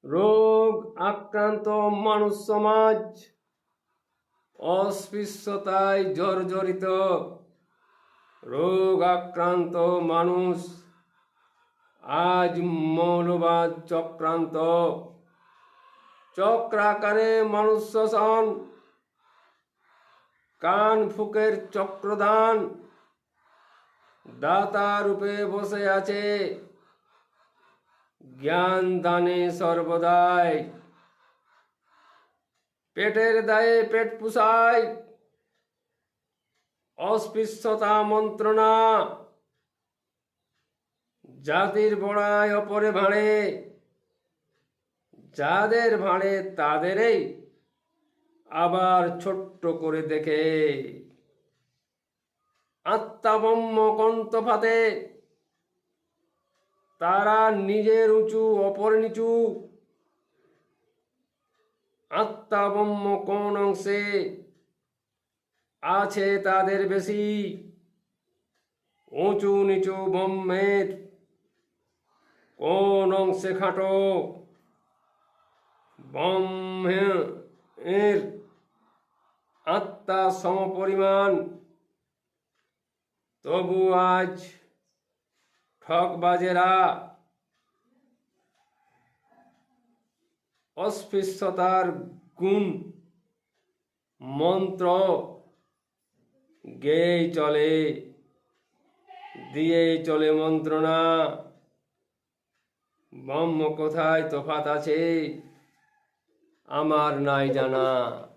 রোগ আক্রান্ত মানুষ সমাজ অস্পৃশ্যতায় জর্জরিত। রোগ আক্রান্ত মানুষ আজ মৌলবাদ চক্রান্ত। চক্রাকারে মানুষ শোষণ, কান ফুকের চক্রদান। দাতা রূপে বসে আছে জ্ঞান দানে সর্বদাই। পেটের দায়ে পেট পুষায়, অস্পৃশ্যতা মন্ত্রণা। জাতির বড়ায় অপরে ভাঁড়ে, যাদের ভাঁড়ে তাদেরই আবার ছোট্ট করে দেখে। আত্মাবম্য কন্তফাতে তারা নিজের উঁচু অপর নিচু। আত্মাবম্য কোন অংশে আছে তাদের বেশি? উঁচু নিচু ব্রহ্মের কোন অংশে খাটো? ব্রহ্মের আত্মা সমপরিমাণ। তবু আজ ঠকবাজেরা অস্পৃশ্যতার গুণ মন্ত্র গেয়েই চলে, দিয়েই চলে মন্ত্রণা। ব্রহ্ম কোথায় তফাৎ আছে আমার নাই জানা।